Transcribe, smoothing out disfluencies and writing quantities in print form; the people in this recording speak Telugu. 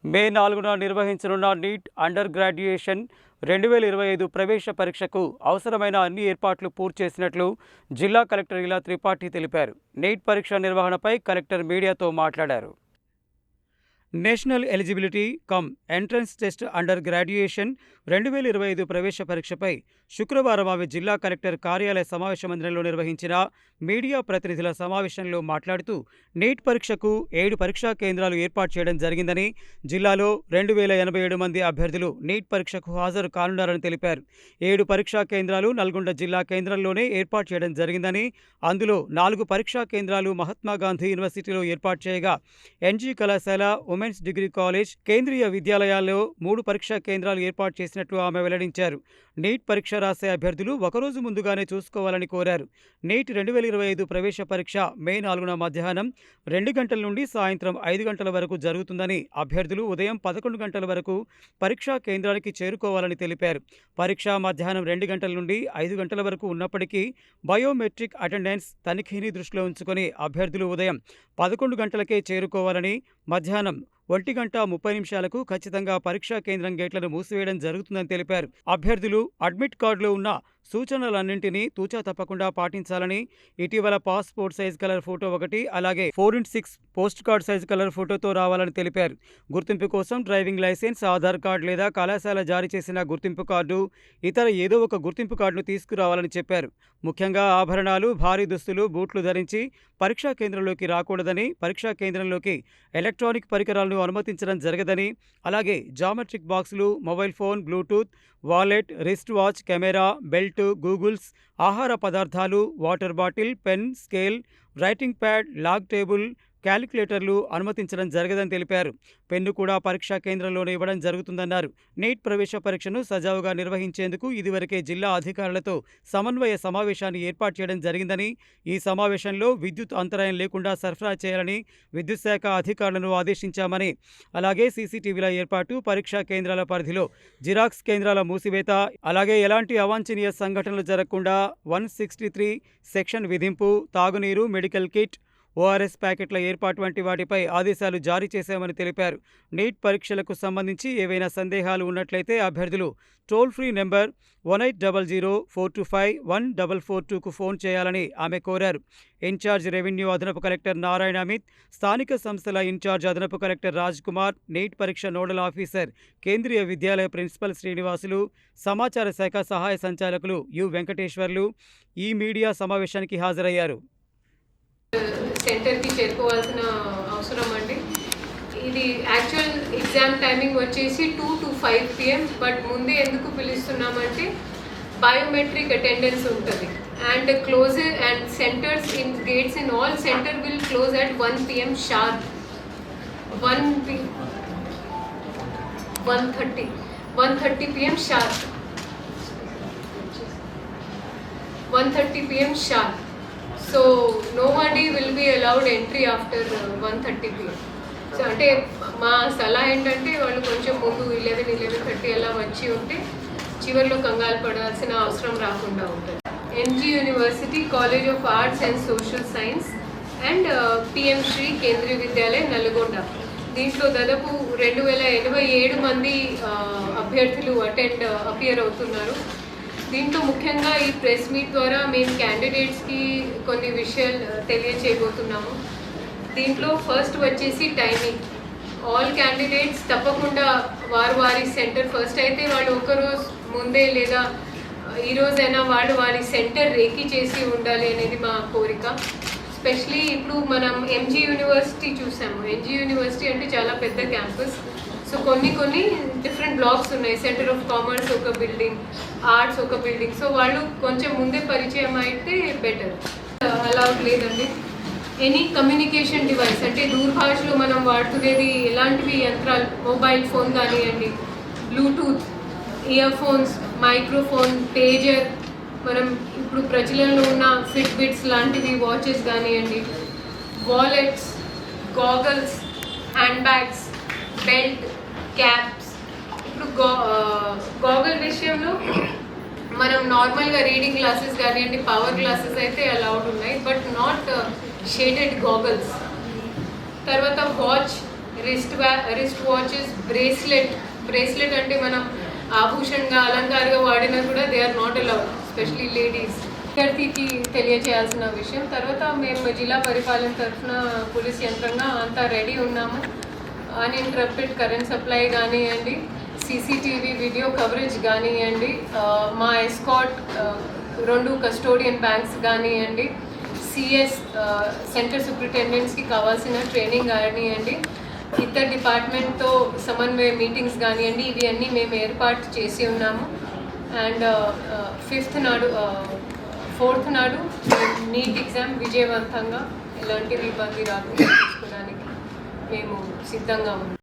మే 4న నిర్వహించనున్న నీట్ అండర్ గ్రాడ్యుయేషన్ 2025 ప్రవేశ పరీక్షకు అవసరమైన అన్ని ఏర్పాట్లు పూర్తి చేసినట్లు జిల్లా కలెక్టర్ ఇలా త్రిపాఠి తెలిపారు. నీట్ పరీక్ష నిర్వహణపై కలెక్టర్ మీడియాతో మాట్లాడారు. National eligibility cum entrance test under graduation 2025 ప్రవేశ పరీక్షపై శుక్రవారం ఆమె జిల్లా కలెక్టర్ కార్యాలయ సమావేశ మందిరంలో నిర్వహించిన మీడియా ప్రతినిధుల సమావేశంలో మాట్లాడుతూ నీట్ పరీక్షకు 7 పరీక్షా కేంద్రాలు ఏర్పాటు చేయడం జరిగిందని, జిల్లాలో 2087 మంది అభ్యర్థులు నీట్ పరీక్షకు హాజరు కానున్నారని తెలిపారు. 7 పరీక్షా కేంద్రాలు నల్గొండ జిల్లా కేంద్రంలోనే ఏర్పాటు చేయడం జరిగిందని, అందులో 4 పరీక్షా కేంద్రాలు మహాత్మాగాంధీ యూనివర్సిటీలో ఏర్పాటు చేయగా ఎన్జీ కళాశాల, ఉమెన్స్ డిగ్రీ కాలేజ్, కేంద్రీయ విద్యాలయాల్లో 3 పరీక్షా కేంద్రాలు ఏర్పాటు చేసినట్లు ఆమె వెల్లడించారు. నీట్ పరీక్ష రాసే అభ్యర్థులు ఒకరోజు ముందుగానే చూసుకోవాలని కోరారు. నీట్ 2025 ప్రవేశ పరీక్ష మే 4న మధ్యాహ్నం 2 గంటల నుండి సాయంత్రం 5 గంటల వరకు జరుగుతుందని, అభ్యర్థులు ఉదయం 11 గంటల వరకు పరీక్షా కేంద్రానికి చేరుకోవాలని తెలిపారు. పరీక్ష మధ్యాహ్నం 2 గంటల నుండి 5 గంటల వరకు ఉన్నప్పటికీ బయోమెట్రిక్ అటెండెన్స్ తనిఖీని దృష్టిలో ఉంచుకొని అభ్యర్థులు ఉదయం 11 గంటలకే చేరుకోవాలని, మధ్యాహ్నం 1:30 ఖచ్చితంగా పరీక్షా కేంద్రం గేట్లను మూసివేయడం జరుగుతుందని తెలిపారు. అభ్యర్థులు అడ్మిట్ కార్డులో ఉన్న సూచనలన్నింటినీ తూచా తప్పకుండా పాటించాలని, ఇటీవల పాస్పోర్ట్ సైజ్ కలర్ ఫోటో ఒకటి, అలాగే 4x6 post card size colour ఫోటోతో రావాలని తెలిపారు. గుర్తింపు కోసం డ్రైవింగ్ లైసెన్స్, ఆధార్ కార్డు లేదా కళాశాల జారీ చేసిన గుర్తింపు కార్డు, ఇతర ఏదో ఒక గుర్తింపు కార్డును తీసుకురావాలని చెప్పారు. ముఖ్యంగా ఆభరణాలు, భారీ దుస్తులు, బూట్లు ధరించి పరీక్షా కేంద్రంలోకి రాకూడదని, పరీక్షా కేంద్రంలోకి ఎలక్ట్రానిక్ పరికరాలను అనుమతించడం జరగదని, అలాగే జామెట్రిక్ బాక్సులు, mobile phone, bluetooth, wallet, wrist watch, camera, belt, goggles, ఆహార పదార్థాలు, water bottle, pen, scale, writing pad, log table, క్యాలిక్యులేటర్లు అనుమతించడం జరగదని తెలిపారు. పెన్ను కూడా పరీక్షా కేంద్రంలోనే ఇవ్వడం జరుగుతుందన్నారు. నీట్ ప్రవేశ పరీక్షను సజావుగా నిర్వహించేందుకు ఇదివరకే జిల్లా అధికారులతో సమన్వయ సమావేశాన్ని ఏర్పాటు చేయడం జరిగిందని, ఈ సమావేశంలో విద్యుత్ అంతరాయం లేకుండా సరఫరా చేయాలని విద్యుత్ శాఖ అధికారులను ఆదేశించామని, అలాగే సీసీటీవీల ఏర్పాటు, పరీక్షా కేంద్రాల పరిధిలో జిరాక్స్ కేంద్రాల మూసివేత, అలాగే ఎలాంటి అవాంఛనీయ సంఘటనలు జరగకుండా 163 సెక్షన్ విధింపు, తాగునీరు, మెడికల్ కిట్, ఓఆర్ఎస్ ప్యాకెట్ల ఏర్పాటు వంటి వాటిపై ఆదేశాలు జారీ చేశామని తెలిపారు. నీట్ పరీక్షలకు సంబంధించి ఏవైనా సందేహాలు ఉన్నట్లయితే అభ్యర్థులు టోల్ ఫ్రీ నెంబర్ 1800-425-1442కు ఫోన్ చేయాలని ఆమె కోరారు. ఇన్ఛార్జ్ రెవెన్యూ అదనపు కలెక్టర్ నారాయణ అమిత్, స్థానిక సంస్థల ఇన్ఛార్జ్ అదనపు కలెక్టర్ రాజ్ కుమార్, నీట్ పరీక్ష nodal officer, Kendriya Vidyalaya principal Srinivasulu, సమాచార శాఖ సహాయ సంచాలకులు యు వెంకటేశ్వర్లు ఈ మీడియా సమావేశానికి హాజరయ్యారు. సెంటర్కి చేరుకోవాల్సిన అవసరం అండి. ఇది యాక్చువల్ ఎగ్జామ్ టైమింగ్ వచ్చేసి 2 to 5 PM. బట్ ముందే ఎందుకు పిలుస్తున్నామంటే బయోమెట్రిక్ అటెండెన్స్ ఉంటుంది and close and centres in gates in all centre will close at 1 PM sharp. 1:30 PM sharp. 1:30 PM sharp. So nobody will be allowed entry after 1:30 PM. So అంటే మా సలహా ఏంటంటే వాళ్ళు కొంచెం ముందు 11:30 అలా వచ్చి ఉంటే చివరిలో కంగారు పడాల్సిన అవసరం రాకుండా ఉంటుంది. NG university, college of arts and social science and PM Shri Kendriya Vidyalaya Nalgonda. దీంట్లో దాదాపు 2087 మంది అభ్యర్థులు అపియర్ అవుతున్నారు. దీంట్లో ముఖ్యంగా ఈ ప్రెస్ మీట్ ద్వారా మేము క్యాండిడేట్స్కి కొన్ని విషయాలు తెలియచేయబోతున్నాము. దీంట్లో ఫస్ట్ వచ్చేసి టైమింగ్. ఆల్ క్యాండిడేట్స్ తప్పకుండా వారి సెంటర్ ఫస్ట్ అయితే వాళ్ళు ఒకరోజు ముందే లేదా ఈరోజైనా వారి సెంటర్ రేఖీ చేసి ఉండాలి అనేది మా కోరిక. స్పెషలీ ఇప్పుడు మనం ఎంజీ యూనివర్సిటీ చూసాము. ఎంజీ యూనివర్సిటీ అంటే చాలా పెద్ద క్యాంపస్. సో కొన్ని డిఫరెంట్ బ్లాక్స్ ఉన్నాయి. సెంటర్ ఆఫ్ కామర్స్ ఒక బిల్డింగ్, ఆర్ట్స్ ఒక బిల్డింగ్. సో వాళ్ళు కొంచెం ముందే పరిచయం అయితే బెటర్. అలా లేదండి. ఎనీ కమ్యూనికేషన్ డివైస్ అంటే దూరభాషలో మనం వాడుతున్నది ఎలాంటివి యంత్రాలు, మొబైల్ ఫోన్ కానివ్వండి, bluetooth, earphones, microphone, pager, మనం ఇప్పుడు ప్రజలలో ఉన్న ఫిట్బిట్స్ లాంటివి, వాచెస్ కానివ్వండి, wallets, goggles, hand bags, belt, caps. ఇప్పుడు గాగల్ విషయంలో మనం నార్మల్గా రీడింగ్ గ్లాసెస్ కానివ్వండి, పవర్ గ్లాసెస్ అయితే అలౌడ్ ఉన్నాయి, బట్ నాట్ షేడెడ్ గాగల్స్. తర్వాత వాచ్, రిస్ట్ వాచెస్, బ్రేస్లెట్ అంటే మనం ఆభూషణగా అలంకారంగా వాడినా కూడా they are not allowed, especially ladies. విద్యార్థికి తెలియచేయాల్సిన విషయం. తర్వాత మేము జిల్లా పరిపాలన తరఫున పోలీస్ యంత్రంగా అంతా రెడీ ఉన్నాము. అన్ఇంటరప్టెడ్ కరెంట్ సప్లై కానివ్వండి, సీసీటీవీ వీడియో కవరేజ్ కానివ్వండి, మా ఎస్కాట్ 2 కస్టోడియన్ బ్యాంక్స్ కానివ్వండి, సిఎస్ సెంటర్ సూపరింటెండెంట్స్కి కావాల్సిన ట్రైనింగ్ కానివ్వండి, ఇతర డిపార్ట్మెంట్తో సమన్వయ మీటింగ్స్ కానివ్వండి, ఇవి అన్నీ మేము ఏర్పాటు చేసి ఉన్నాము. అండ్ 4th నాడు నీట్ ఎగ్జామ్ విజయవంతంగా ఎలాంటి ఇబ్బంది రాకుండా చూసుకోవడానికి మేము సిద్ధంగా ఉన్నాం.